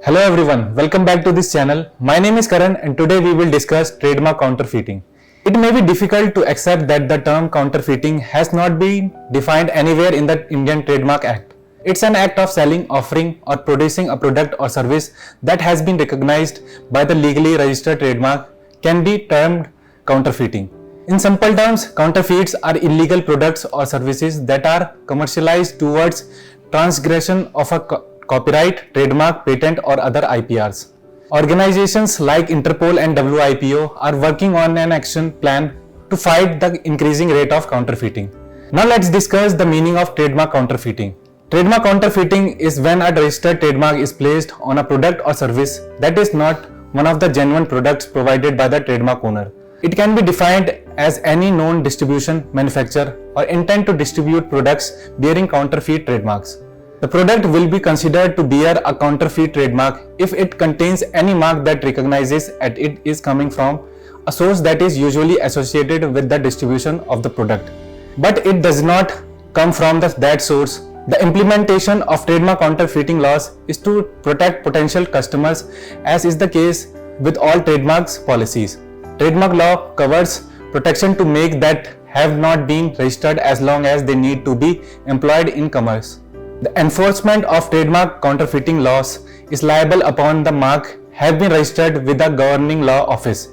Hello everyone, welcome back to this channel. My name is Karan and today we will discuss trademark counterfeiting. It may be difficult to accept that the term counterfeiting has not been defined anywhere in the Indian Trademark Act. It's an act of selling, offering or producing a product or service that has been recognized by the legally registered trademark can be termed counterfeiting. In simple terms, counterfeits are illegal products or services that are commercialized towards transgression of a copyright, trademark, patent or other IPRs. Organizations like Interpol and WIPO are working on an action plan to fight the increasing rate of counterfeiting. Now let's discuss the meaning of trademark counterfeiting. Trademark counterfeiting is when a registered trademark is placed on a product or service that is not one of the genuine products provided by the trademark owner. It can be defined as any known distribution, manufacture or intent to distribute products bearing counterfeit trademarks. The product will be considered to bear a counterfeit trademark if it contains any mark that recognizes that it is coming from a source that is usually associated with the distribution of the product, but it does not come from that source. The implementation of trademark counterfeiting laws is to protect potential customers, as is the case with all trademarks policies. Trademark law covers protection to make that have not been registered as long as they need to be employed in commerce. The enforcement of trademark counterfeiting laws is liable upon the mark have been registered with the governing law office.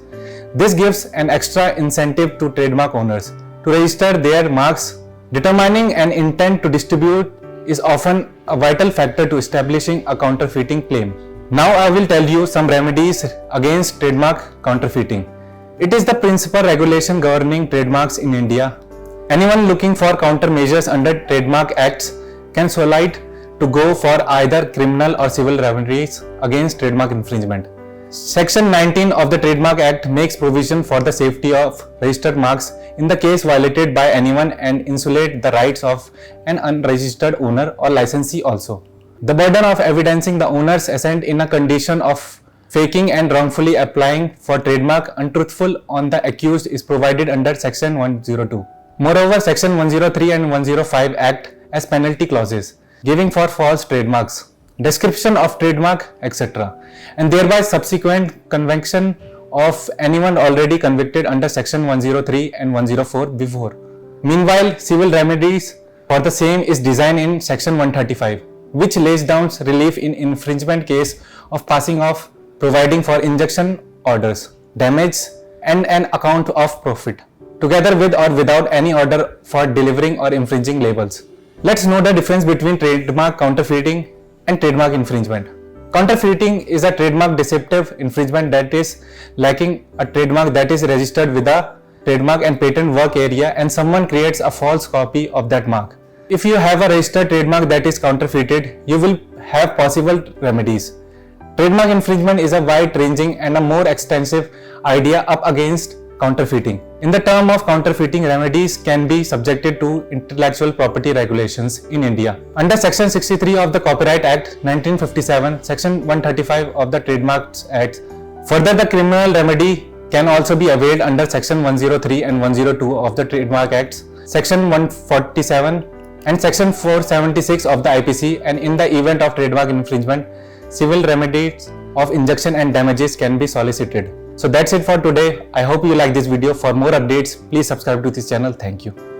This gives an extra incentive to trademark owners to register their marks. Determining an intent to distribute is often a vital factor to establishing a counterfeiting claim. Now I will tell you some remedies against trademark counterfeiting. It is the principal regulation governing trademarks in India. Anyone looking for countermeasures under Trademark Acts can solicit to go for either criminal or civil remedies against trademark infringement. Section 19 of the Trademark Act makes provision for the safety of registered marks in the case violated by anyone and insulate the rights of an unregistered owner or licensee also. The burden of evidencing the owner's assent in a condition of faking and wrongfully applying for trademark untruthful on the accused is provided under Section 102. Moreover, Section 103 and 105 Act as penalty clauses, giving for false trademarks, description of trademark, etc., and thereby subsequent conviction of anyone already convicted under Section 103 and 104 before. Meanwhile, civil remedies for the same is designed in Section 135, which lays down relief in infringement case of passing off, providing for injunction orders, damage, and an account of profit, together with or without any order for delivering or infringing labels. Let's know the difference between trademark counterfeiting and trademark infringement. Counterfeiting is a trademark deceptive infringement that is lacking a trademark that is registered with a trademark and patent work area and someone creates a false copy of that mark. If you have a registered trademark that is counterfeited, you will have possible remedies. Trademark infringement is a wide-ranging and a more extensive idea up against counterfeiting. In the term of counterfeiting, remedies can be subjected to intellectual property regulations in India. Under Section 63 of the Copyright Act 1957, Section 135 of the Trademarks Act. Further, the criminal remedy can also be availed under Section 103 and 102 of the Trademark Acts, Section 147 and Section 476 of the IPC, and in the event of trademark infringement, civil remedies of injunction and damages can be solicited. So that's it for today. I hope you like this video. For more updates, please subscribe to this channel. Thank you.